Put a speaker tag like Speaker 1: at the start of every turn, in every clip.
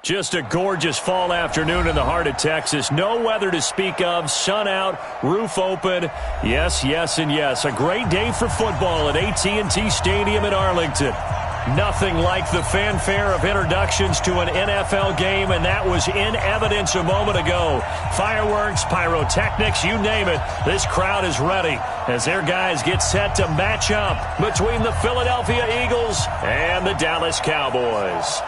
Speaker 1: Just a gorgeous fall afternoon in the heart of Texas. No weather to speak of. Sun out, roof open. Yes, yes, and yes. A great day for football at AT&T Stadium in Arlington. Nothing like the fanfare of introductions to an NFL game, and that was in evidence a moment ago. Fireworks, pyrotechnics, you name it. This crowd is ready as their guys get set to match up between the Philadelphia Eagles and the Dallas Cowboys.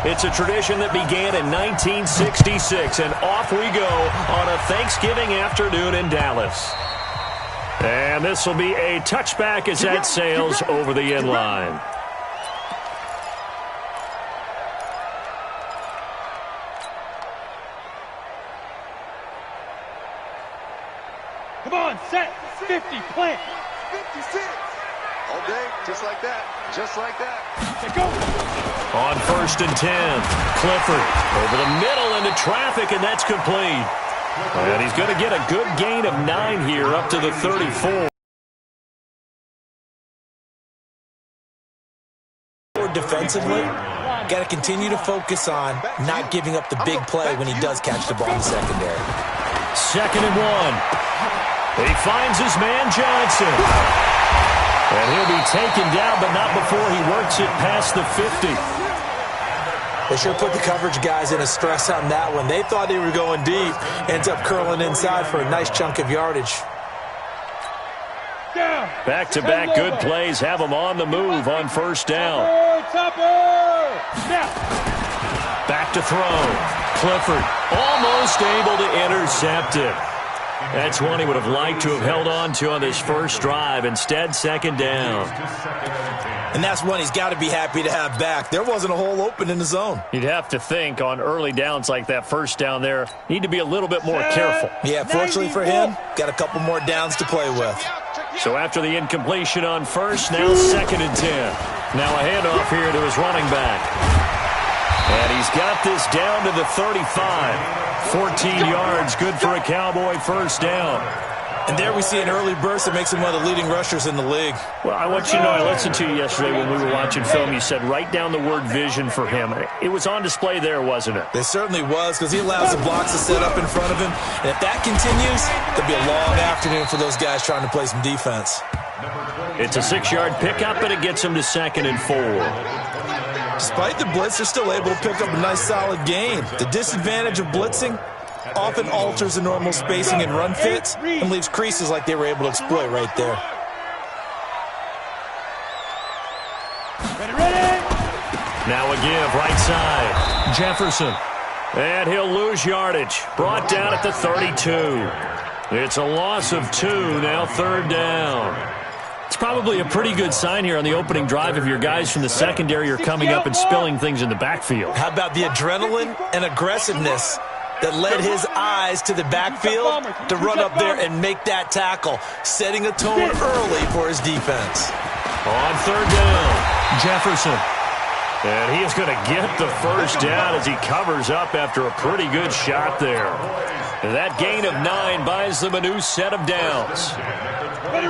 Speaker 1: It's a tradition that began in 1966, and off we go on a Thanksgiving afternoon in Dallas. And this will be a touchback as that sails over the end line.
Speaker 2: Come on, set, 50, plant.
Speaker 3: 56. All day, just like that, just like that.
Speaker 2: Go.
Speaker 1: On 1st and 10, Clifford over the middle into traffic, and that's complete. And he's going to get a good gain of 9 here up to the 34.
Speaker 4: Defensively, got to continue to focus on not giving up the big play when he does catch the ball in the secondary.
Speaker 1: 2nd and 1. He finds his man Johnson. And he'll be taken down, but not before he works it past the 50.
Speaker 4: They sure put the coverage guys in a stress on that one. They thought they were going deep. Ends up curling inside for a nice chunk of yardage.
Speaker 1: Back-to-back good plays have them on the move on 1st down. Back to throw. Clifford almost able to intercept it. That's one he would have liked to have held on to on this first drive. Instead, 2nd down.
Speaker 4: And that's one he's got to be happy to have back. There wasn't a hole open in the zone.
Speaker 1: You'd have to think on early downs like that 1st down there, need to be a little bit more careful.
Speaker 4: Yeah, fortunately for him, got a couple more downs to play with.
Speaker 1: So after the incompletion on 1st, now 2nd and 10. Now a handoff here to his running back. And he's got this down to the 35. 14 yards, good for a Cowboy 1st down.
Speaker 4: And there we see an early burst that makes him one of the leading rushers in the league.
Speaker 1: Well, I want you to know, I listened to you yesterday when we were watching film. You said write down the word vision for him. It was on display there, wasn't it?
Speaker 4: It certainly was, because he allows the blocks to set up in front of him. And if that continues, there'll be a long afternoon for those guys trying to play some defense.
Speaker 1: It's a 6-yard pickup, and it gets him to 2nd and 4.
Speaker 4: Despite the blitz, they're still able to pick up a nice solid gain. The disadvantage of blitzing often alters the normal spacing and run fits and leaves creases like they were able to exploit right there.
Speaker 1: Now a give, right side. Jefferson. And he'll lose yardage. Brought down at the 32. It's a loss of 2, now 3rd down. It's probably a pretty good sign here on the opening drive if your guys from the secondary are coming up and spilling things in the backfield.
Speaker 4: How about the adrenaline and aggressiveness that led his eyes to the backfield to run up there and make that tackle, setting a tone early for his defense.
Speaker 1: On 3rd down, Jefferson. And he is going to get the 1st down as he covers up after a pretty good shot there. And that gain of 9 buys them a new set of downs.
Speaker 2: Ready.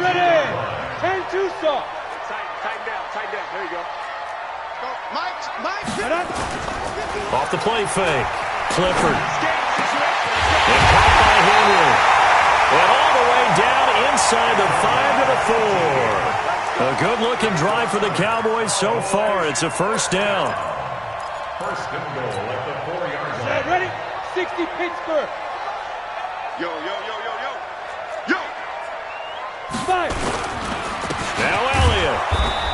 Speaker 2: Turn 2 soft.
Speaker 3: Tighten down. There you go. Go, Mike.
Speaker 1: Off the play fake. Clifford. And caught by Henry. And all the way down inside the 5 to the 4. A good-looking drive for the Cowboys so far. It's a 1st down.
Speaker 5: 1st and goal at the 4-yard line.
Speaker 2: Ready? 60 Pittsburgh.
Speaker 3: Yo.
Speaker 2: 5.
Speaker 1: Now Elliott.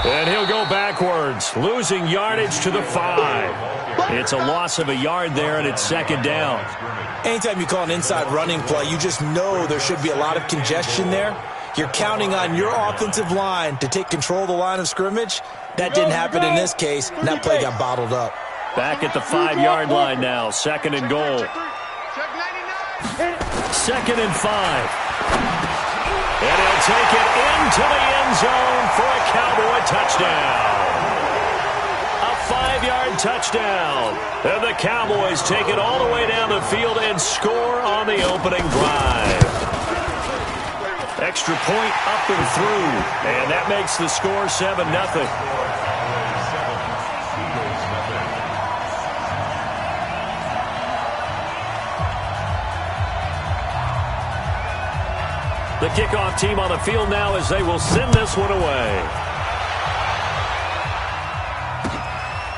Speaker 1: And he'll go backwards, losing yardage to the 5. It's a loss of a yard there, and it's 2nd down.
Speaker 4: Anytime you call an inside running play, you just know there should be a lot of congestion there. You're counting on your offensive line to take control of the line of scrimmage. That didn't happen in this case, and that play got bottled up.
Speaker 1: Back at the 5-yard line now, 2nd and goal. 2nd and 5. And he'll take it into the end zone for a Cowboy touchdown. A 5-yard touchdown. And the Cowboys take it all the way down the field and score on the opening drive. Extra point up and through. And that makes the score 7-0. The kickoff team on the field now as they will send this one away.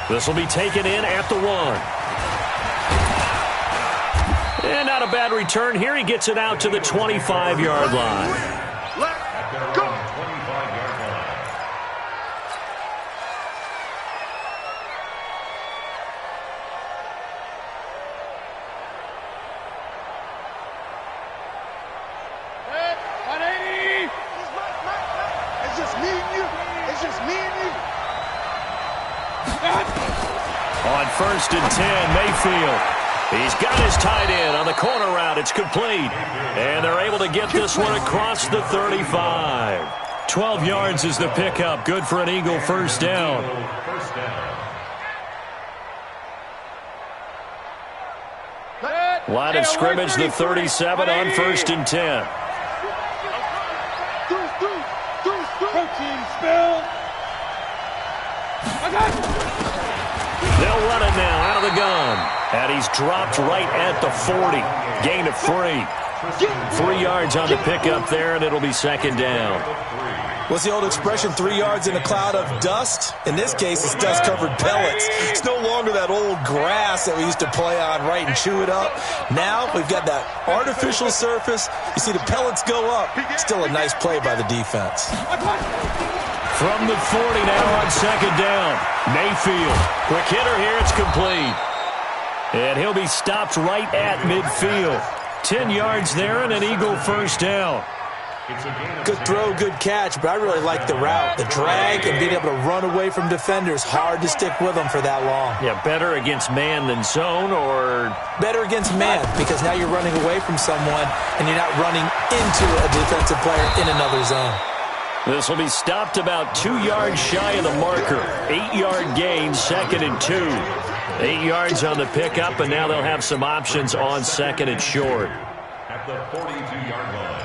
Speaker 1: This will be taken in at the 1. And not a bad return here. He gets it out to the 25-yard line.
Speaker 3: Let's go. It's just me and you. It's just me and you.
Speaker 1: On 1st and 10, Mayfield. He's got his tight end on the corner route. It's complete. And they're able to get this one across the 35. 12 yards is the pickup. Good for an Eagle first down. Line of scrimmage, the 37 on 1st and 10.
Speaker 2: Protein spill.
Speaker 1: They'll run it now out of the gun. And he's dropped right at the 40. Gain of 3. 3 yards on the pickup there, and it'll be 2nd down.
Speaker 4: What's the old expression, 3 yards in a cloud of dust? In this case, it's dust-covered pellets. It's no longer that old grass that we used to play on, right, and chew it up. Now we've got that artificial surface. You see the pellets go up. Still a nice play by the defense.
Speaker 1: From the 40 now on 2nd down. Mayfield. Quick hitter here. It's complete. And he'll be stopped right at midfield. 10 yards there and an Eagle first down.
Speaker 4: Good throw, good catch, but I really like the route. The drag and being able to run away from defenders. Hard to stick with them for that long.
Speaker 1: Yeah, better against man than zone, or?
Speaker 4: Better against man, because now you're running away from someone and you're not running into a defensive player in another zone.
Speaker 1: This will be stopped about 2 yards shy of the marker. 8-yard gain, 2nd and 2. 8 yards on the pickup, and now they'll have some options on 2nd and short.
Speaker 5: At the 42-yard line.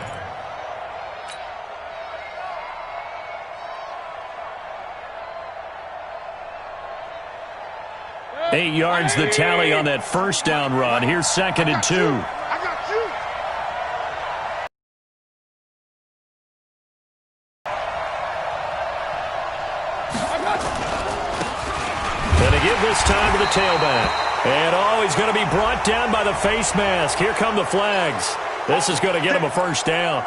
Speaker 1: 8 yards the tally on that first down run. Here's 2nd and 2.
Speaker 3: I got you.
Speaker 1: And they give this time to the tailback. And he's going to be brought down by the face mask. Here come the flags. This is going to get him a first down.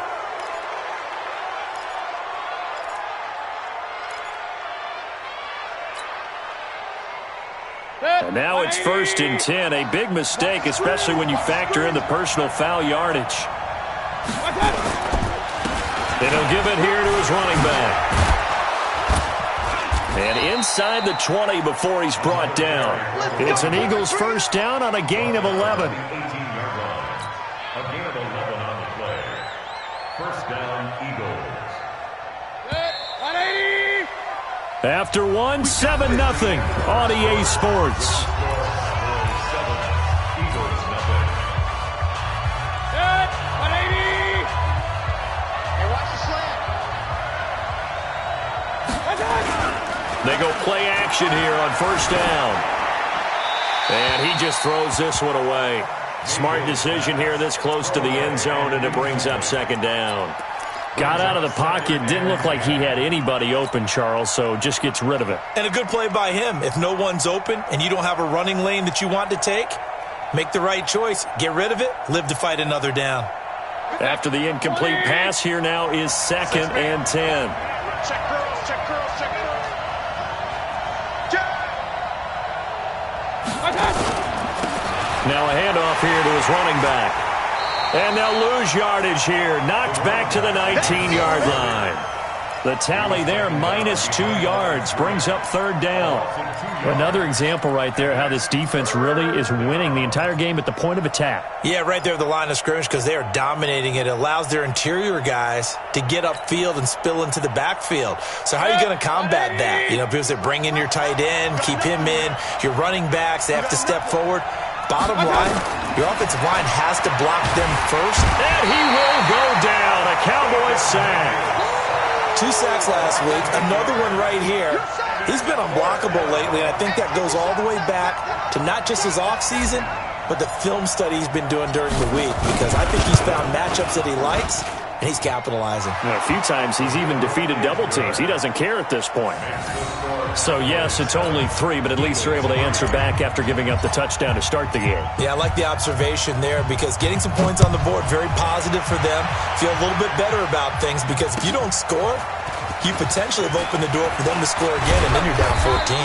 Speaker 1: And now it's 1st and 10. A big mistake, especially when you factor in the personal foul yardage. And he'll give it here to his running back. And inside the 20 before he's brought down. It's an Eagles first down on a gain of 11.
Speaker 5: 18-yard line. A gain of 11 on the play. First down, Eagles.
Speaker 1: After 7-0 on EA Sports. They go play action here on first down. And he just throws this one away. Smart decision here this close to the end zone, and it brings up 2nd down. Got out of the pocket. Didn't look like he had anybody open, Charles, so just gets rid of it.
Speaker 4: And a good play by him. If no one's open and you don't have a running lane that you want to take, make the right choice. Get rid of it. Live to fight another down.
Speaker 1: After the incomplete pass, here now is 2nd and 10.
Speaker 3: Check girls, check girls, check girls.
Speaker 1: Now a handoff here to his running back. And they'll lose yardage here. Knocked back to the 19-yard line. The tally there, -2 yards. Brings up 3rd down. Another example right there how this defense really is winning the entire game at the point of attack.
Speaker 4: Yeah, right there at the line of scrimmage because they are dominating it. It allows their interior guys to get upfield and spill into the backfield. So how are you going to combat that? You know, because they bring in your tight end, keep him in. Your running backs, they have to step forward. Bottom line, your offensive line has to block them first.
Speaker 1: And he will go down. A Cowboys sack.
Speaker 4: 2 sacks last week, another one right here. He's been unblockable lately, and I think that goes all the way back to not just his offseason, but the film study he's been doing during the week, because I think he's found matchups that he likes, and he's capitalizing.
Speaker 1: A few times he's even defeated double teams. He doesn't care at this point. So, yes, it's only 3, but at least they're able to answer back after giving up the touchdown to start the game.
Speaker 4: Yeah, I like the observation there, because getting some points on the board, very positive for them. Feel a little bit better about things, because if you don't score, you potentially have opened the door for them to score again, and then you're down 14.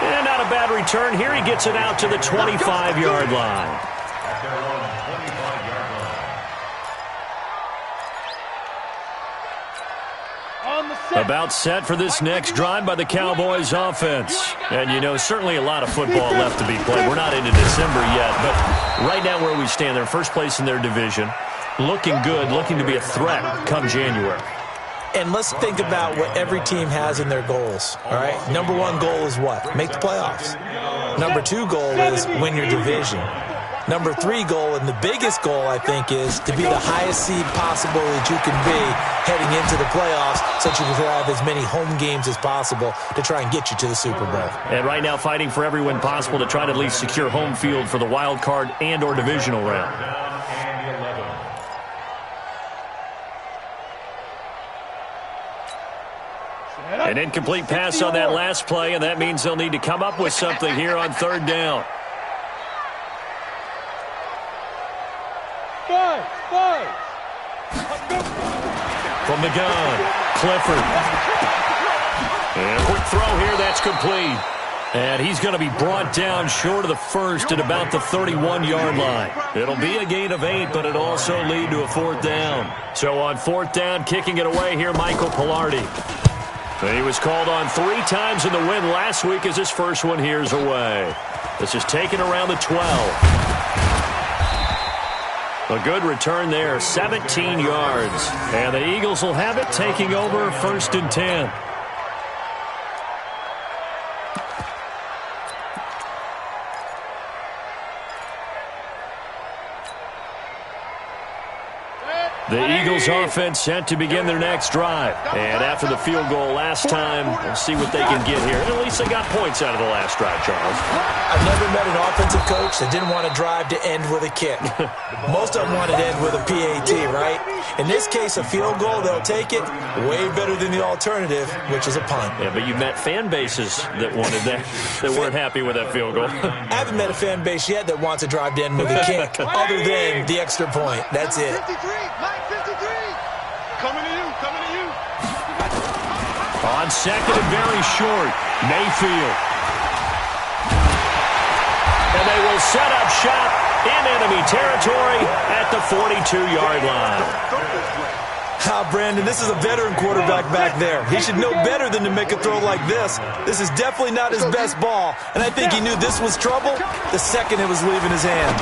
Speaker 1: And not a bad return. Here he gets it out to the 25-yard line. About set for this next drive by the Cowboys offense. And, you know, certainly a lot of football left to be played. We're not into December yet, but right now where we stand, they're first place in their division. Looking good, looking to be a threat come January.
Speaker 4: And let's think about what every team has in their goals, all right? Number 1 goal is what? Make the playoffs. Number 2 goal is win your division. Number 3 goal, and the biggest goal, I think, is to be the highest seed possible that you can be heading into the playoffs, so that you can have as many home games as possible to try and get you to the Super Bowl.
Speaker 1: And right now fighting for every win possible to try to at least secure home field for the wild card and or divisional round. An incomplete pass on that last play, and that means they'll need to come up with something here on 3rd down.
Speaker 2: 5.
Speaker 1: From the gun, Clifford. And a quick throw here, that's complete. And he's going to be brought down short of the first at about the 31-yard line. It'll be a gain of 8, but it'll also lead to a 4th down. So on 4th down, kicking it away here, Michael Pilardi. He was called on 3 times in the win last week as his first one here's away. This is taken around the 12. A good return there, 17 yards. And the Eagles will have it, taking over 1st and 10. The Eagles offense set to begin their next drive. And after the field goal last time, we'll see what they can get here. At least they got points out of the last drive, Charles.
Speaker 4: I've never met an offensive coach that didn't want to drive to end with a kick. Most of them wanted to end with a PAT, right? In this case, a field goal, they'll take it. Way better than the alternative, which is a punt.
Speaker 1: Yeah, but you've met fan bases that wanted that weren't happy with that field goal.
Speaker 4: I haven't met a fan base yet that wants to drive to end with a kick, other than the extra point. That's it.
Speaker 3: 53. Coming to you.
Speaker 1: On 2nd and very short, Mayfield. And they will set up shop in enemy territory at the 42-yard line.
Speaker 4: Brandon, this is a veteran quarterback back there. He should know better than to make a throw like this. This is definitely not his best ball, and I think he knew this was trouble the second it was leaving his hand.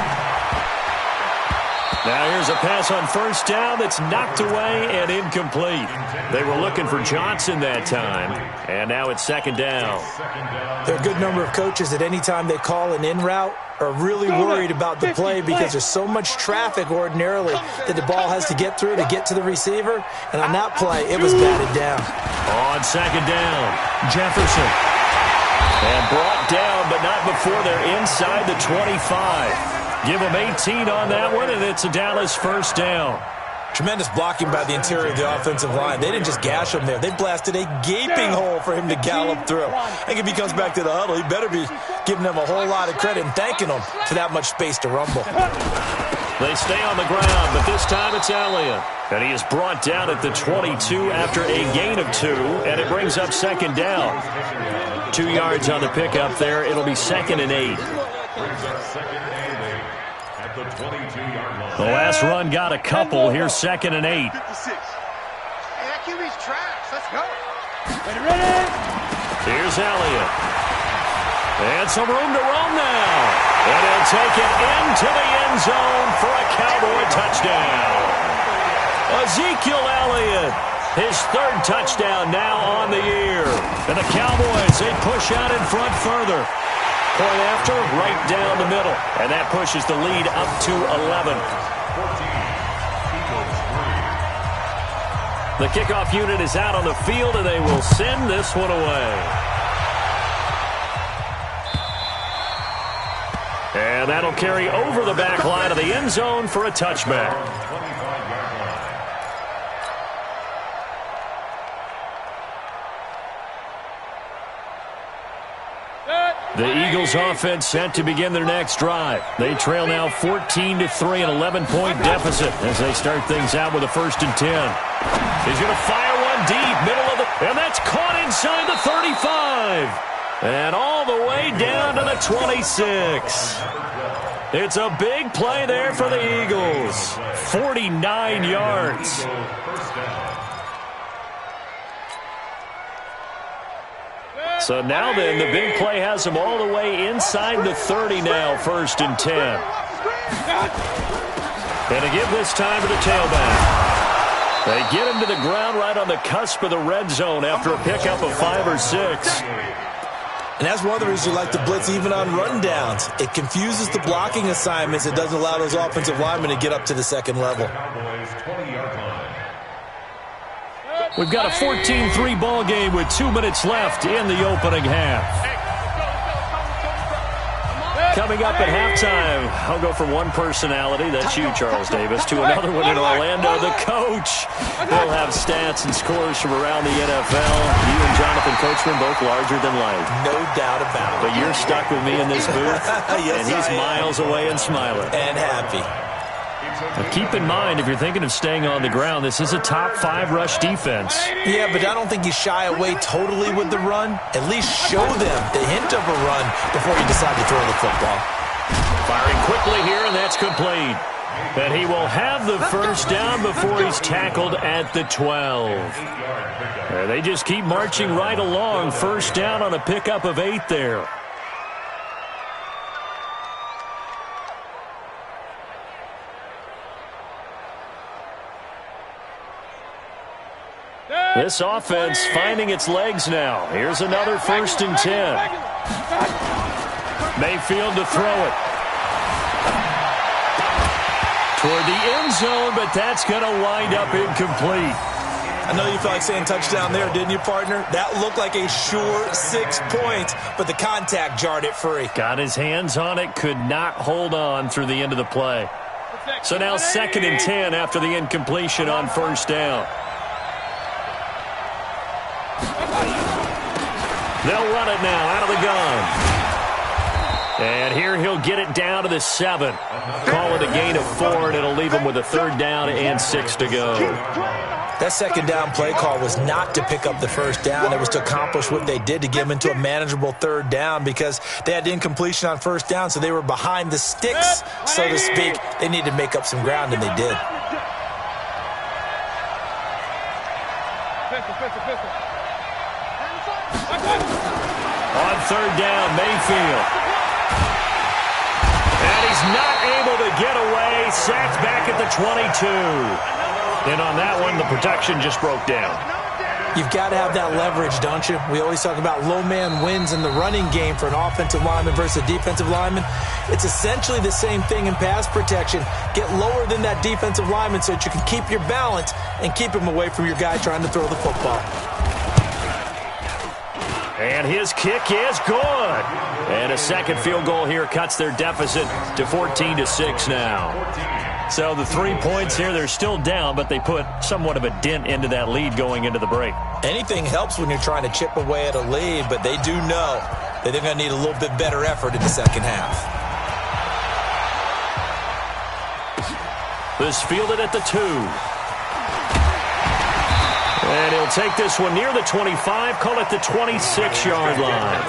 Speaker 1: Now here's a pass on 1st down that's knocked away and incomplete. They were looking for Johnson that time, and now it's 2nd down.
Speaker 4: There are a good number of coaches that any time they call an in route are really worried about the play because there's so much traffic ordinarily that the ball has to get through to get to the receiver. And on that play, it was batted down.
Speaker 1: On 2nd down, Jefferson. And brought down, but not before they're inside the 25. Give them 18 on that one, and it's a Dallas 1st down.
Speaker 4: Tremendous blocking by the interior of the offensive line. They didn't just gash him there. They blasted a gaping hole for him to gallop through. I think if he comes back to the huddle, he better be giving them a whole lot of credit and thanking them for that much space to rumble.
Speaker 1: They stay on the ground, but this time it's Elliott. And he is brought down at the 22 after a gain of 2, and it brings up 2nd down. 2 yards on the pickup there. It'll be 2nd and 8. The last run got a couple. Here's 2nd and 8.
Speaker 3: Let's go.
Speaker 2: Ready?
Speaker 1: Here's Elliott. And some room to roam now. And he'll take it into the end zone for a Cowboy touchdown. Ezekiel Elliott, his 3rd touchdown now on the year. And the Cowboys, they push out in front further. Point after, right down the middle. And that pushes the lead up to 11. 14, the kickoff unit is out on the field, and they will send this one away. And that'll carry over the back line of the end zone for a touchback. The Eagles offense set to begin their next drive. They trail now 14-3, an 11-point deficit as they start things out with a 1st and 10. He's going to fire one deep, middle of the, and that's caught inside the 35. And all the way down to the 26. It's a big play there for the Eagles. 49 yards. So now then, the big play has them all the way inside the 30 now, 1st and 10. And to give this time to the tailback. They get him to the ground right on the cusp of the red zone after a pickup of 5 or 6.
Speaker 4: And that's one of the reasons you like to blitz even on rundowns. It confuses the blocking assignments. It doesn't allow those offensive linemen to get up to the second level.
Speaker 1: We've got a 14-3 ball game with 2 minutes left in the opening half. Coming up at halftime, I'll go from one personality, that's you, Charles Davis, to another one in Orlando, the coach. He'll have stats and scores from around the NFL. You and Jonathan Coachman both larger than life.
Speaker 4: No doubt about it.
Speaker 1: But you're stuck with me in this booth,
Speaker 4: yes,
Speaker 1: and he's miles away and smiling.
Speaker 4: And happy.
Speaker 1: Now keep in mind, if you're thinking of staying on the ground, this is a top 5 rush defense.
Speaker 4: Yeah, but I don't think you shy away totally with the run. At least show them the hint of a run before you decide to throw the football.
Speaker 1: Firing quickly here, and that's complete. And he will have the 1st down before he's tackled at the 12. And they just keep marching right along. 1st down on a pickup of 8 there. This offense finding its legs now. Here's another 1st and 10. Mayfield to throw it. Toward the end zone, but that's going to wind up incomplete.
Speaker 4: I know you felt like saying touchdown there, didn't you, partner? That looked like a sure 6 points, but the contact jarred it free.
Speaker 1: Got his hands on it, could not hold on through the end of the play. So now 2nd and 10 after the incompletion on 1st down. They'll run it now out of the gun. And here he'll get it down to the 7. Call it a gain of 4, and it'll leave him with a 3rd down and 6 to go.
Speaker 4: That 2nd down play call was not to pick up the 1st down. It was to accomplish what they did to get them into a manageable 3rd down because they had incompletion on 1st down, so they were behind the sticks, so to speak. They needed to make up some ground, and they did.
Speaker 1: On 3rd down, Mayfield. And he's not able to get away. Sacked back at the 22. And on that one, the protection just broke down.
Speaker 4: You've got to have that leverage, don't you? We always talk about low man wins in the running game for an offensive lineman versus a defensive lineman. It's essentially the same thing in pass protection. Get lower than that defensive lineman so that you can keep your balance and keep him away from your guy trying to throw the football.
Speaker 1: And his kick is good. And a 2nd field goal here cuts their deficit to 14-6 now. So the 3 points here, they're still down, but they put somewhat of a dent into that lead going into the break.
Speaker 4: Anything helps when you're trying to chip away at a lead, but they do know that they're going to need a little bit better effort in the 2nd half.
Speaker 1: This fielded at the 2. And he'll take this one near the 25, call it the 26-yard line.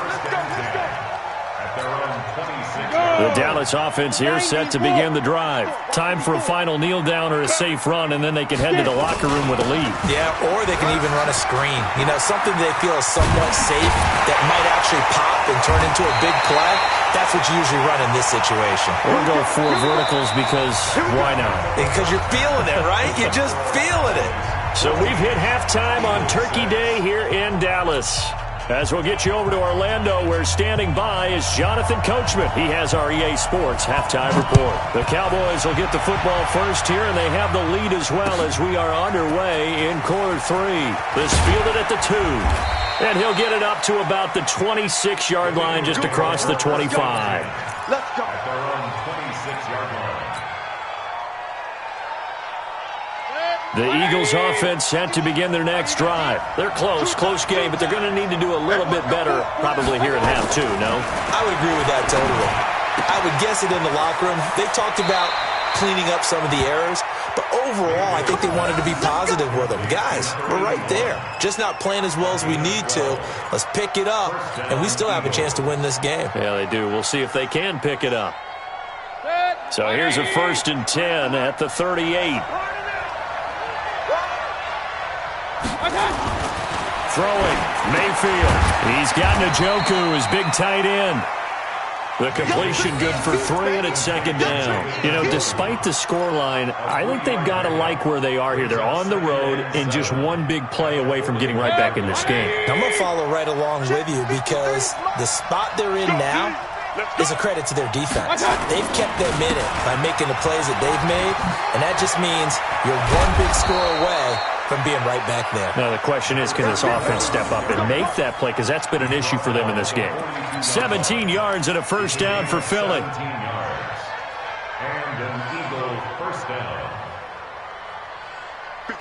Speaker 1: The Dallas offense here set to begin the drive. Time for a final kneel down or a safe run, and then they can head to the locker room with a lead.
Speaker 4: Yeah, or they can even run a screen. You know, something they feel is somewhat safe that might actually pop and turn into a big play. That's what you usually run in this situation.
Speaker 1: Or go 4 verticals because why not?
Speaker 4: Because you're feeling it, right? You're just feeling it.
Speaker 1: So we've hit halftime on Turkey Day here in Dallas. As we'll get you over to Orlando, where standing by is Jonathan Coachman. He has our EA Sports halftime report. The Cowboys will get the football first here, and they have the lead as well as we are underway in quarter 3. This fielded at the 2. And he'll get it up to about the 26-yard line, just across the 25.
Speaker 3: Let's go.
Speaker 5: At their own 26-yard line.
Speaker 1: The Eagles offense set to begin their next drive. They're close game, but they're going to need to do a little bit better probably here at half 2, no?
Speaker 4: I would agree with that totally. I would guess it in the locker room. They talked about cleaning up some of the errors, but overall, I think they wanted to be positive with them. Guys, we're right there. Just not playing as well as we need to. Let's pick it up, and we still have a chance to win this game.
Speaker 1: Yeah, they do. We'll see if they can pick it up. So here's a 1st and 10 at the 38. Throwing, Mayfield. He's got Njoku, his big tight end. The completion good for 3, and it's 2nd down. You know, despite the scoreline, I think they've got to like where they are here. They're on the road and just one big play away from getting right back in this game.
Speaker 4: I'm going to follow right along with you because the spot they're in now is a credit to their defense. They've kept them in it by making the plays that they've made, and that just means you're one big score away from being right back there.
Speaker 1: Now, the question is, can this offense step up and make that play? Because that's been an issue for them in this game. 17 yards and a 1st down for Philly.
Speaker 5: 17 yards. And an Eagle 1st down.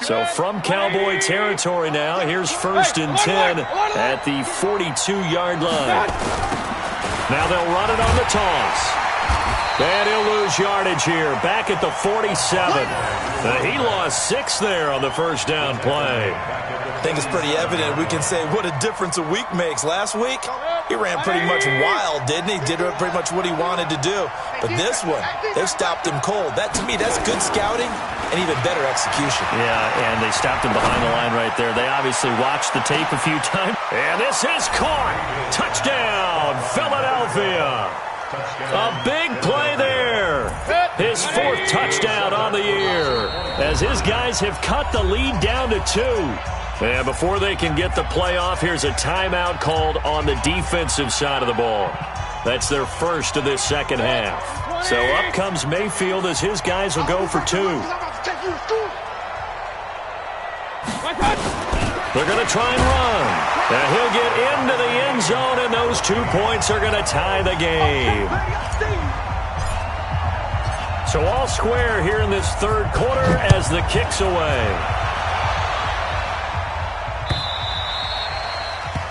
Speaker 1: So from Cowboy territory now, here's 1st and 10 at the 42-yard line. Now they'll run it on the toss. And he'll lose yardage here, back at the 47. He lost 6 there on the 1st down play.
Speaker 4: I think it's pretty evident. We can say what a difference a week makes. Last week, he ran pretty much wild, didn't he? Did pretty much what he wanted to do. But this one, they've stopped him cold. That, to me, that's good scouting and even better execution.
Speaker 1: Yeah, and they stopped him behind the line right there. They obviously watched the tape a few times. And this is caught. Touchdown, Philadelphia. A big play there. His 4th touchdown on the year as his guys have cut the lead down to 2. And before they can get the play off, here's a timeout called on the defensive side of the ball. That's their first of this 2nd half. So up comes Mayfield as his guys will go for 2. They're going to try and run. And he'll get into the end zone, and those 2 points are going to tie the game. So all square here in this 3rd quarter as the kick's away.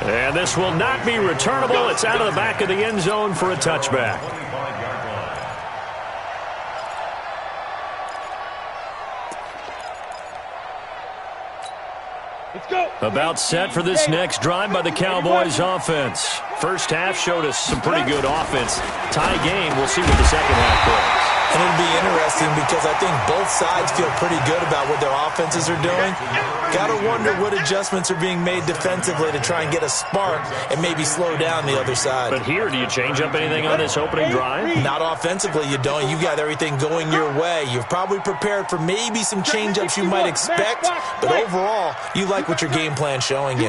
Speaker 1: And this will not be returnable. It's out of the back of the end zone for a touchback. About set for this next drive by the Cowboys offense. First half showed us some pretty good offense. Tie game. We'll see what the second half brings.
Speaker 4: And it'll be interesting because I think both sides feel pretty good about what their offenses are doing. Got to wonder what adjustments are being made defensively to try and get a spark and maybe slow down the other side.
Speaker 1: But here, do you change up anything on this opening drive?
Speaker 4: Not offensively, you don't. You got everything going your way. You've probably prepared for maybe some change-ups you might expect, but overall, you like what your game plan's showing you.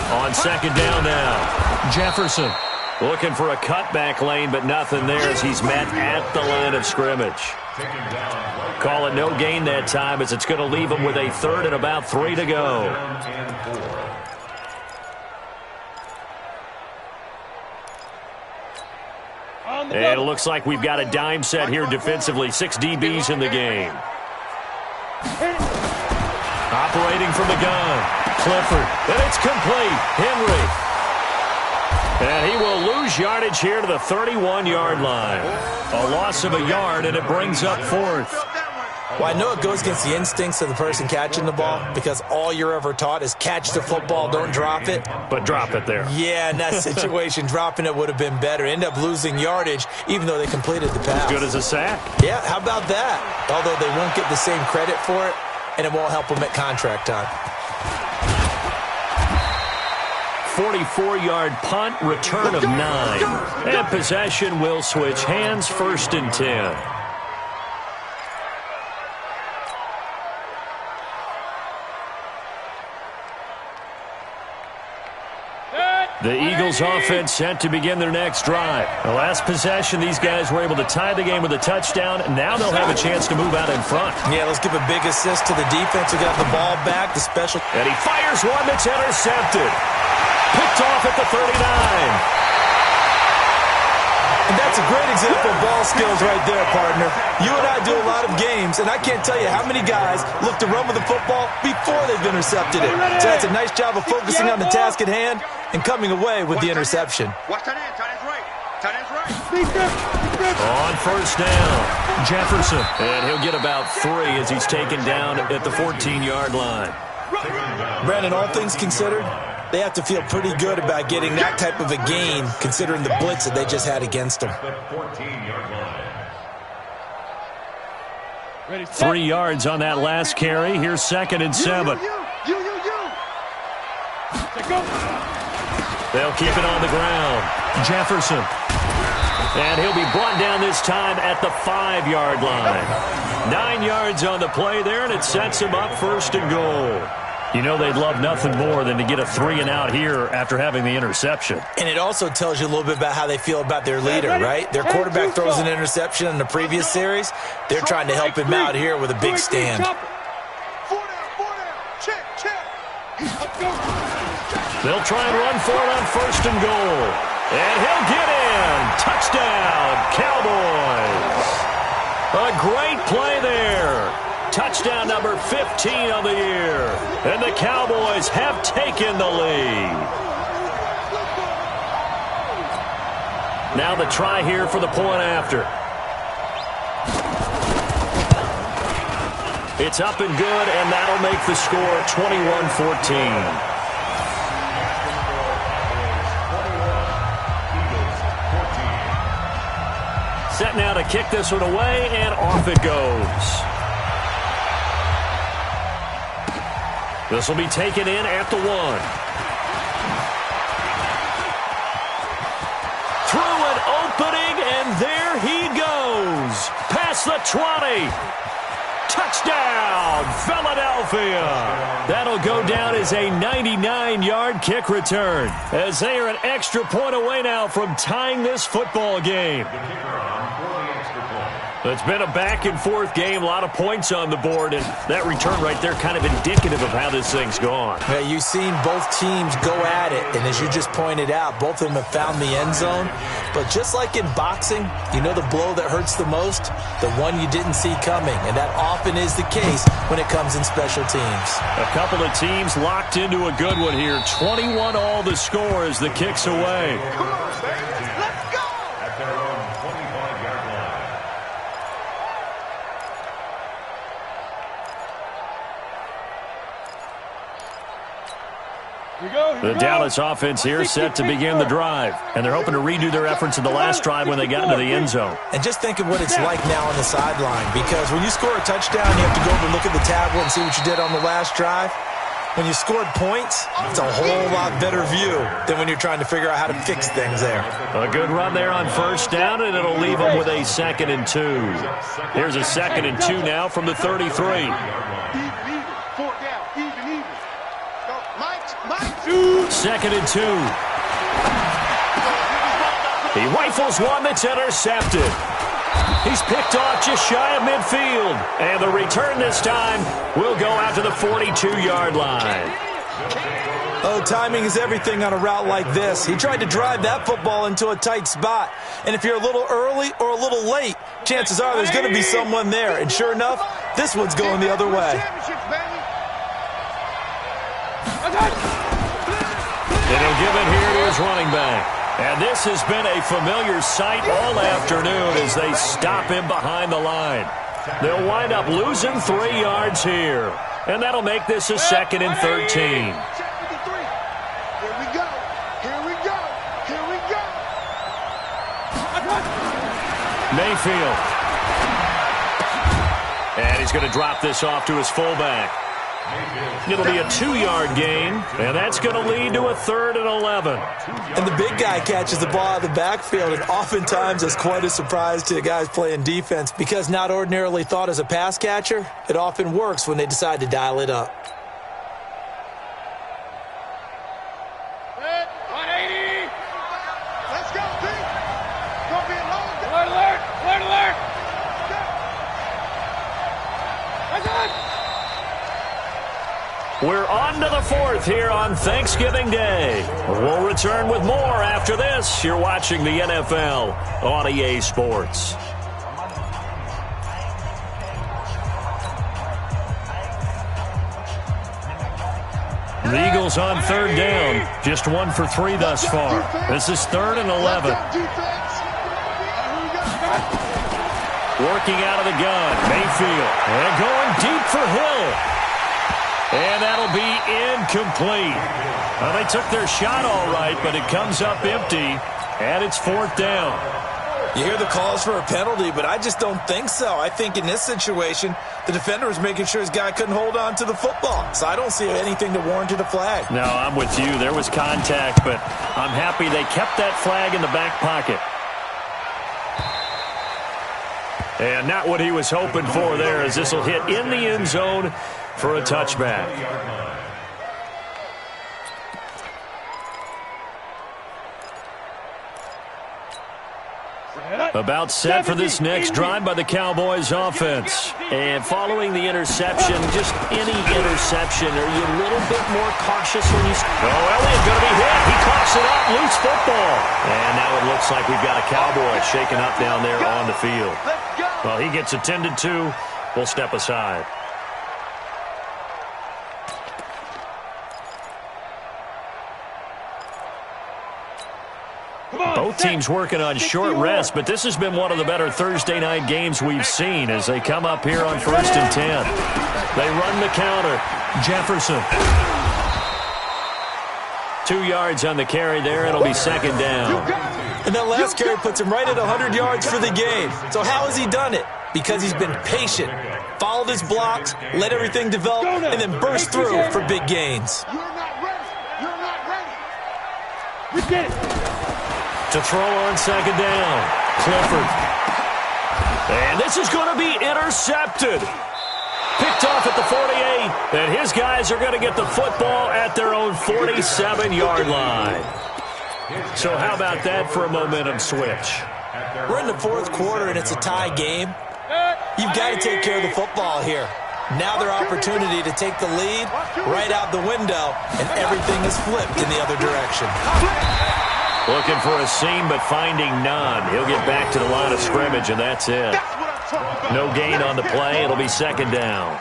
Speaker 1: On 2nd down now, Jefferson looking for a cutback lane, but nothing there as he's met at the line of scrimmage. Call it no gain that time as it's going to leave him with a 3rd and about 3 to go. And it looks like we've got a dime set here defensively. 6 DBs in the game. Operating from the gun. Clifford, and it's complete. Henry. And he will lose yardage here to the 31-yard line. A loss of a yard, and it brings up 4th.
Speaker 4: Well, I know it goes against the instincts of the person catching the ball because all you're ever taught is catch the football, don't drop it.
Speaker 1: But drop it there.
Speaker 4: Yeah, in that situation, dropping it would have been better. End up losing yardage, even though they completed the pass.
Speaker 1: As good as a sack.
Speaker 4: Yeah, how about that? Although they won't get the same credit for it, and it won't help them at contract time.
Speaker 1: 44-yard punt, return of 9. And possession will switch hands, 1st and 10. The Eagles offense set to begin their next drive. The last possession, these guys were able to tie the game with a touchdown. Now they'll have a chance to move out in front.
Speaker 4: Yeah, let's give a big assist to the defense who got the ball back. The special.
Speaker 1: And he fires one that's intercepted. Picked off at the 39.
Speaker 4: And that's a great example of ball skills right there, partner. You and I do a lot of games, and I can't tell you how many guys look to run with the football before they've intercepted it. So that's a nice job of focusing on the task at hand and coming away with the interception.
Speaker 3: Watch tight end. Tight end's right. Tight end's right.
Speaker 1: On first down, Jefferson. And he'll get about 3 as he's taken down at the 14-yard line.
Speaker 4: Brandon, all things considered, they have to feel pretty good about getting that type of a gain, considering the blitz that they just had against them.
Speaker 1: 3 yards on that last carry. Here's 2nd and 7. They'll keep it on the ground. Jefferson. And he'll be brought down this time at the 5-yard line. 9 yards on the play there, and it sets him up 1st and goal. You know they'd love nothing more than to get a 3-and-out here after having the interception.
Speaker 4: And it also tells you a little bit about how they feel about their leader, right? Their quarterback throws an interception in the previous series. They're trying to help him out here with a big stand.
Speaker 3: 4 down. Check.
Speaker 1: They'll try and run for it on 1st and goal. And he'll get in. Touchdown, Cowboys. A great play there. Touchdown number 15 on the year. And the Cowboys have taken the lead. Now the try here for the point after. It's up and good, and that'll make the score 21-14. Set now to kick this one away, and off it goes. This will be taken in at the 1. Through an opening, and there he goes. Past the 20. Touchdown, Philadelphia. That'll go down as a 99-yard kick return, as they are an extra point away now from tying this football game. It's been a back-and-forth game, a lot of points on the board, and that return right there kind of indicative of how this thing's gone.
Speaker 4: Yeah, you've seen both teams go at it, and as you just pointed out, both of them have found the end zone. But just like in boxing, you know the blow that hurts the most? The one you didn't see coming, and that often is the case when it comes in special teams.
Speaker 1: A couple of teams locked into a good one here. 21 all the score as the kick's away.
Speaker 3: Come on, baby. Let's go.
Speaker 5: At their own 25-yard line.
Speaker 1: The Dallas offense here set to begin the drive, and they're hoping to redo their efforts in the last drive when they got into the end zone.
Speaker 4: And just think of what it's like now on the sideline, because when you score a touchdown, you have to go over and look at the tablet and see what you did on the last drive. When you scored points, it's a whole lot better view than when you're trying to figure out how to fix things there.
Speaker 1: A good run there on first down, and it'll leave them with a 2nd and 2. Here's a 2nd and 2 now from the 33. 2nd and 2. He rifles one that's intercepted. He's picked off just shy of midfield. And the return this time will go out to the 42-yard line.
Speaker 4: Oh, timing is everything on a route like this. He tried to drive that football into a tight spot. And if you're a little early or a little late, chances are there's going to be someone there. And sure enough, this one's going the other way.
Speaker 1: And he'll give it here to his running back. And this has been a familiar sight all afternoon as they stop him behind the line. They'll wind up losing 3 yards here. And that'll make this a 2nd and 13.
Speaker 3: Here we go. Here we go. Here we go.
Speaker 1: Mayfield. And he's going to drop this off to his fullback. It'll be a 2-yard gain, and that's going to lead to a 3rd and 11.
Speaker 4: And the big guy catches the ball out of the backfield, and oftentimes that's quite a surprise to the guys playing defense, because not ordinarily thought as a pass catcher, it often works when they decide to dial it up.
Speaker 2: 180.
Speaker 1: We're on to the fourth here on Thanksgiving Day. We'll return with more after this. You're watching the NFL on EA Sports. The Eagles on third down. Just 1 for 3 thus far. This is 3rd and 11. Working out of the gun. Mayfield. And going deep for Hill. And that'll be incomplete. Well, they took their shot all right, but it comes up empty, and it's 4th down.
Speaker 4: You hear the calls for a penalty, but I just don't think so. I think in this situation, the defender was making sure his guy couldn't hold on to the football. So I don't see anything to warrant a flag.
Speaker 1: No, I'm with you. There was contact, but I'm happy they kept that flag in the back pocket. And not what he was hoping for there, as this will hit in the end zone for a touchback. About set for this next drive by the Cowboys offense. And following the interception, just any interception, are you a little bit more cautious when you... Oh, Elliott going to be hit. He coughs it up. Loose football. And now it looks like we've got a Cowboy shaken up down there on the field. Well, he gets attended to. We'll step aside. Both teams working on short rest, but this has been one of the better Thursday night games we've seen as they come up here on 1st and 10. They run the counter. Jefferson. 2 yards on the carry there. It'll be 2nd down.
Speaker 4: And that last carry puts him right at 100 yards for the game. So how has he done it? Because he's been patient, followed his blocks, let everything develop, and then burst through for big gains.
Speaker 2: You're not ready. You're not ready. We get it.
Speaker 1: To throw on 2nd down. Clifford. And this is going to be intercepted. Picked off at the 48. And his guys are going to get the football at their own 47-yard line. So how about that for a momentum switch?
Speaker 4: We're in the 4th quarter, and it's a tie game. You've got to take care of the football here. Now their opportunity to take the lead right out the window, and everything is flipped in the other direction.
Speaker 1: Looking for a seam, but finding none. He'll get back to the line of scrimmage, and that's it. No gain on the play. It'll be 2nd down.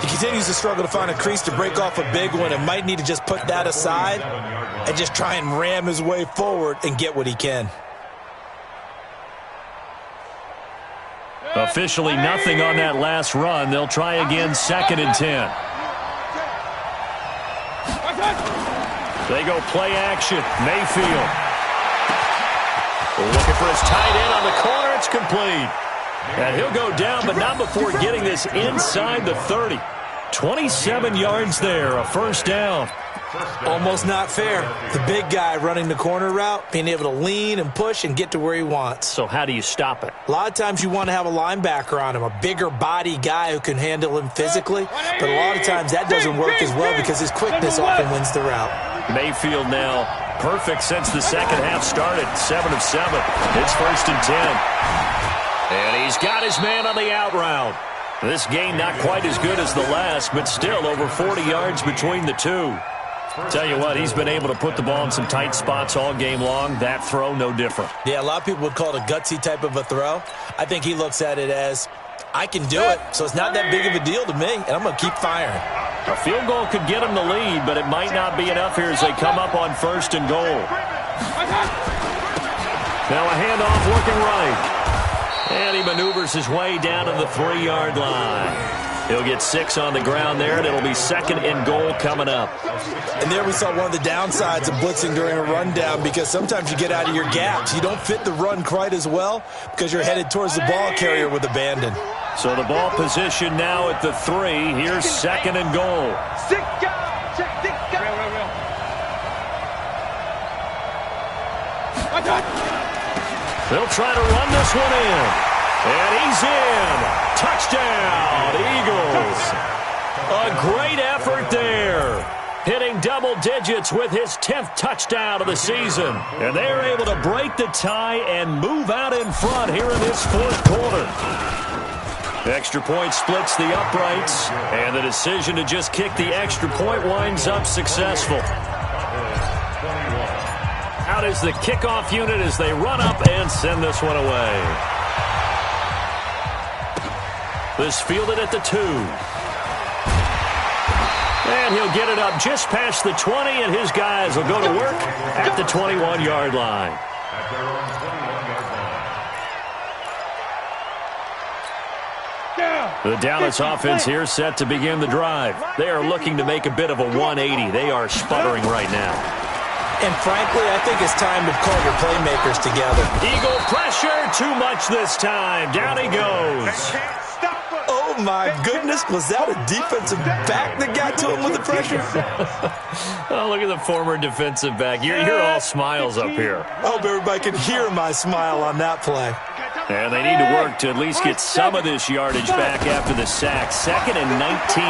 Speaker 4: He continues to struggle to find a crease to break off a big one and might need to just put that aside and just try and ram his way forward and get what he can.
Speaker 1: Officially nothing on that last run. They'll try again 2nd and 10. They go play action. Mayfield. Looking for his tight end on the corner. It's complete. And he'll go down, but not before getting this inside the 30. 27 yards there, a 1st down.
Speaker 4: Almost not fair. The big guy running the corner route, being able to lean and push and get to where he wants.
Speaker 1: So how do you stop it?
Speaker 4: A lot of times you want to have a linebacker on him, a bigger body guy who can handle him physically. But a lot of times that doesn't work as well because his quickness often wins the route. Mayfield
Speaker 1: now perfect since the second half started. 7 of 7. It's 1st and 10. And he's got his man on the out route. This game not quite as good as the last, but still over 40 yards between the two. Tell you what, he's been able to put the ball in some tight spots all game long. That throw, no different.
Speaker 4: Yeah, a lot of people would call it a gutsy type of a throw. I think he looks at it as, I can do it, so it's not that big of a deal to me, and I'm going to keep firing.
Speaker 1: A field goal could get him the lead, but it might not be enough here as they come up on 1st and goal. Now a handoff looking right. And he maneuvers his way down to the 3-yard line. He'll get 6 on the ground there, and it'll be 2nd and goal coming up.
Speaker 4: And there we saw one of the downsides of blitzing during a rundown because sometimes you get out of your gaps. You don't fit the run quite as well because you're headed towards the ball carrier with abandon.
Speaker 1: So the ball position now at the 3. Here's 2nd and goal. They'll try to run this one in. And he's in. Touchdown, Eagles. A great effort there. Hitting double digits with his 10th touchdown of the season. And they're able to break the tie and move out in front here in this 4th quarter. Extra point splits the uprights, and the decision to just kick the extra point winds up successful. Out is the kickoff unit as they run up and send this one away. This fielded at the 2. And he'll get it up just past the 20, and his guys will go to work at the 21-yard line.
Speaker 5: At their own 21-yard line.
Speaker 1: The Dallas offense here set to begin the drive. They are looking to make a bit of a 180. They are sputtering right now.
Speaker 4: And frankly, I think it's time to call your playmakers together.
Speaker 1: Eagle pressure, too much this time. Down he goes.
Speaker 4: Oh, my goodness. Was that a defensive back that got to him with the pressure?
Speaker 1: Oh, look at the former defensive back. You're all smiles up here.
Speaker 4: I hope everybody can hear my smile on that play.
Speaker 1: And they need to work to at least get some of this yardage back after the sack. 2nd and 19.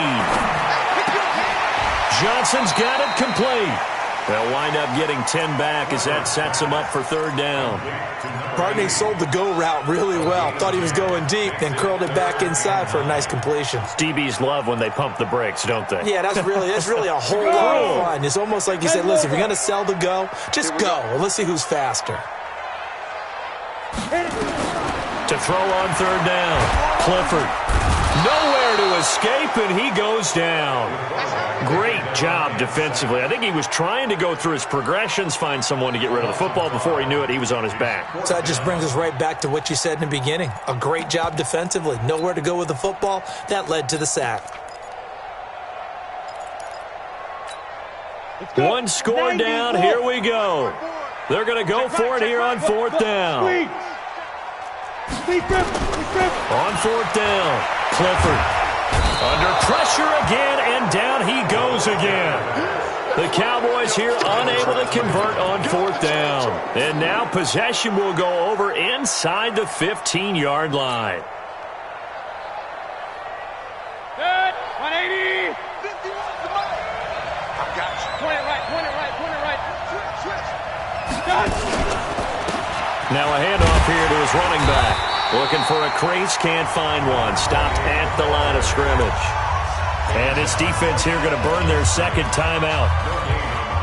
Speaker 1: Johnson's got it complete. They'll wind up getting 10 back as that sets them up for 3rd down.
Speaker 4: Barney sold the go route really well. Thought he was going deep, then curled it back inside for a nice completion.
Speaker 1: DBs love when they pump the brakes, don't they?
Speaker 4: Yeah, that's really a whole lot of fun. It's almost like you said, listen, if you're going to sell the go, just go. Let's see who's faster.
Speaker 1: To throw on 3rd down. Clifford. Nowhere to escape, and he goes down. Great job defensively. I think he was trying to go through his progressions, find someone to get rid of the football. Before he knew it, he was on his back.
Speaker 4: So that just brings us right back to what you said in the beginning. A great job defensively. Nowhere to go with the football. That led to the sack.
Speaker 1: One score down. Here we go. They're going to go for it here on 4th down. On 4th down, Clifford under pressure again, and down he goes again. The Cowboys here unable to convert on 4th down. And now possession will go over inside the 15-yard line.
Speaker 2: Good. 180. 51. I got you. Point it right.
Speaker 1: Now a handoff here to his running back. Looking for a crease, can't find one. Stopped at the line of scrimmage. And this defense here going to burn their 2nd timeout.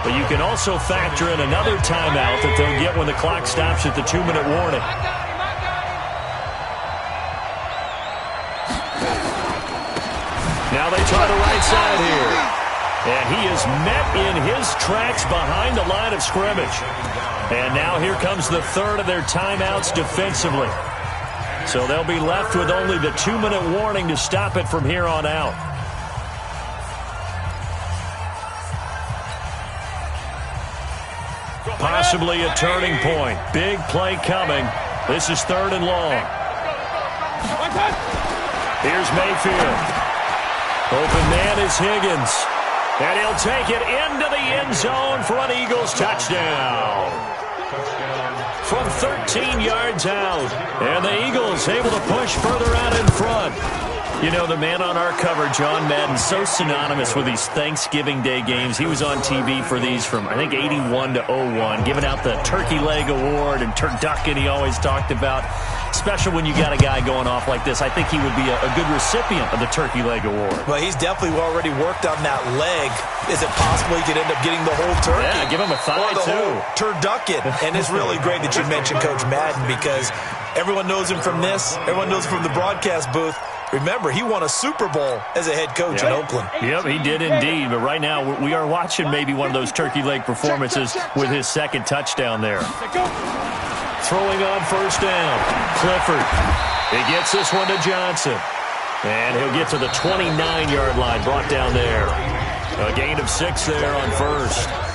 Speaker 1: But you can also factor in another timeout that they'll get when the clock stops at the 2-minute warning. Now they try the right side here. And he is met in his tracks behind the line of scrimmage. And now here comes the 3rd of their timeouts defensively. So they'll be left with only the 2-minute warning to stop it from here on out. Possibly a turning point. Big play coming. This is 3rd and long. Here's Mayfield. Open man is Higgins. And he'll take it into the end zone for an Eagles touchdown. From 13 yards out. And the Eagles able to push further out in front. You know, the man on our cover, John Madden, so synonymous with these Thanksgiving Day games. He was on TV for these from, I think, 81 to 01, giving out the Turkey Leg Award and turducken he always talked about. Special when you got a guy going off like this. I think he would be a good recipient of the Turkey Leg Award.
Speaker 4: Well, he's definitely already worked on that leg. Is it possible he could end up getting the whole turkey?
Speaker 1: Yeah, give him a thigh, too.
Speaker 4: Turducken. And it's really great that you mentioned Coach Madden because everyone knows him from this. Everyone knows him from the broadcast booth. Remember, he won a Super Bowl as a head coach in Oakland.
Speaker 1: Yep, he did indeed. But right now, we are watching maybe one of those turkey leg performances with his 2nd touchdown there. Throwing on 1st down. Clifford. He gets this one to Johnson. And he'll get to the 29-yard line, brought down there. A gain of 6 there on 1st.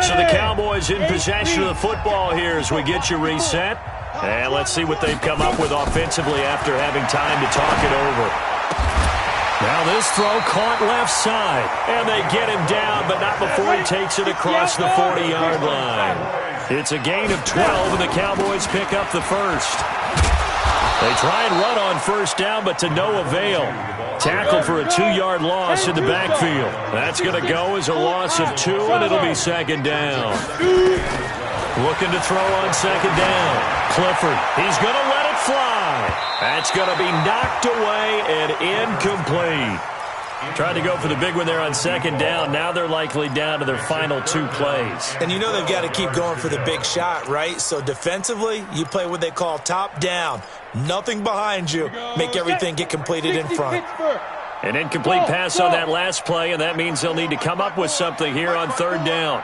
Speaker 1: So the Cowboys in possession of the football here as we get you reset. And let's see what they've come up with offensively after having time to talk it over. Now this throw caught left side. And they get him down, but not before he takes it across the 40-yard line. It's a gain of 12, and the Cowboys pick up the 1st. They try and run on 1st down, but to no avail. Tackle for a 2-yard loss in the backfield. That's going to go as a loss of 2, and it'll be 2nd down. Looking to throw on second down. Clifford, he's going to let it fly. That's going to be knocked away and incomplete. Tried to go for the big one there on second down. Now they're likely down to their final 2 plays.
Speaker 4: And you know they've got to keep going for the big shot, right? So defensively, you play what they call top down. Nothing behind you. Make everything get completed in front.
Speaker 1: An incomplete pass on that last play, and that means they'll need to come up with something here on third down.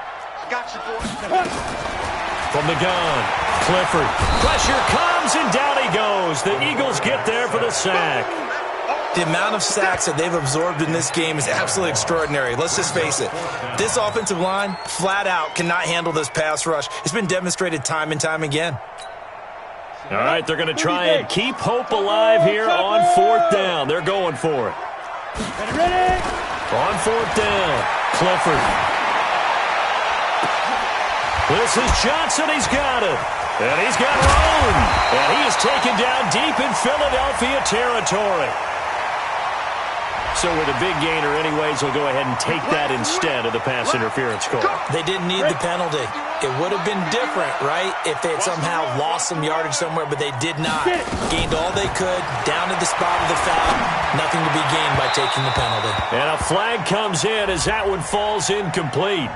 Speaker 1: From the gun, Clifford. Pressure comes, and down he goes. The Eagles get there for the sack.
Speaker 4: The amount of sacks that they've absorbed in this game is absolutely extraordinary. Let's just face it. This offensive line, flat out, cannot handle this pass rush. It's been demonstrated time and time again.
Speaker 1: All right, they're going to try and keep hope alive here on fourth down. They're going for it. On fourth down, Clifford. This is Johnson. He's got it. And he's got room. And he is taken down deep in Philadelphia territory. So with a big gainer anyways, they'll go ahead and take that instead of the pass interference call.
Speaker 4: They didn't need the penalty. It would have been different, right, if they had somehow lost some yardage somewhere, but they did not. Gained all they could, down to the spot of the foul. Nothing to be gained by taking the penalty.
Speaker 1: And a flag comes in as that one falls incomplete.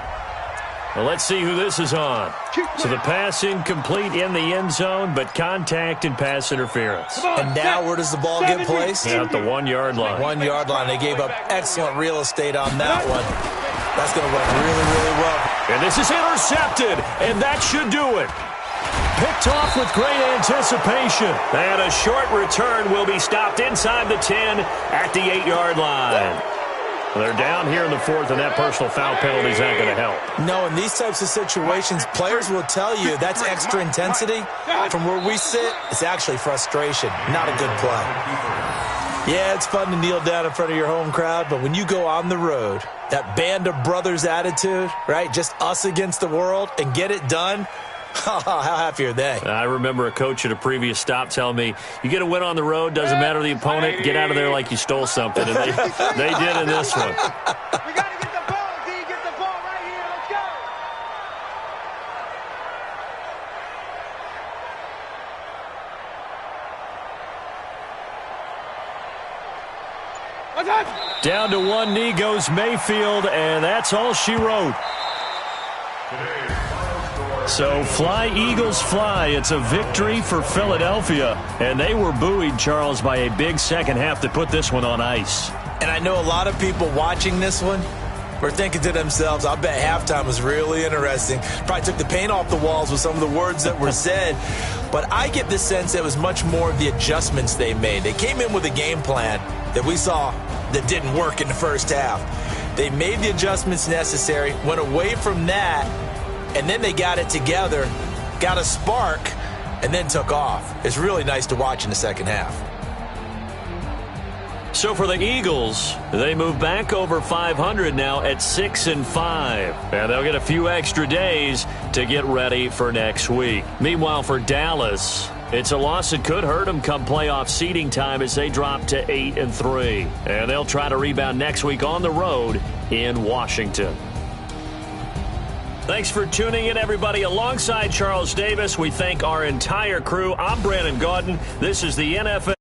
Speaker 1: Well, let's see who this is on. So the pass incomplete in the end zone, but contact and pass interference.
Speaker 4: And now where does the ball get placed?
Speaker 1: Yeah, at the 1-yard line.
Speaker 4: 1-yard line. They gave up excellent real estate on that one. That's going to work really, really well.
Speaker 1: And this is intercepted, and that should do it. Picked off with great anticipation. And a short return will be stopped inside the 10 at the 8-yard line. They're down here in the 4th, and that personal foul penalty is not going to help.
Speaker 4: No, in these types of situations, players will tell you that's extra intensity. From where we sit, it's actually frustration, not a good play. Yeah, it's fun to kneel down in front of your home crowd, but when you go on the road, that band of brothers attitude, right, just us against the world, and get it done, how happy are they?
Speaker 1: I remember a coach at a previous stop telling me, you get a win on the road, doesn't matter the opponent, get out of there like you stole something. And they did in this one.
Speaker 2: We got to get the ball, D. Get the ball right here. Let's go.
Speaker 1: Down to one knee goes Mayfield, and that's all she wrote. So fly, Eagles, fly. It's a victory for Philadelphia. And they were buoyed, Charles, by a big second half to put this one on ice.
Speaker 4: And I know a lot of people watching this one were thinking to themselves, I bet halftime was really interesting. Probably took the paint off the walls with some of the words that were said. But I get the sense it was much more of the adjustments they made. They came in with a game plan that we saw that didn't work in the first half. They made the adjustments necessary, went away from that, and then they got it together, got a spark, and then took off. It's really nice to watch in the second half.
Speaker 1: So for the Eagles, they move back over 500 now at 6-5. And they'll get a few extra days to get ready for next week. Meanwhile, for Dallas, it's a loss that could hurt them come playoff seeding time as they drop to 8-3. And they'll try to rebound next week on the road in Washington. Thanks for tuning in, everybody. Alongside Charles Davis, we thank our entire crew. I'm Brandon Gaudin. This is the NFL.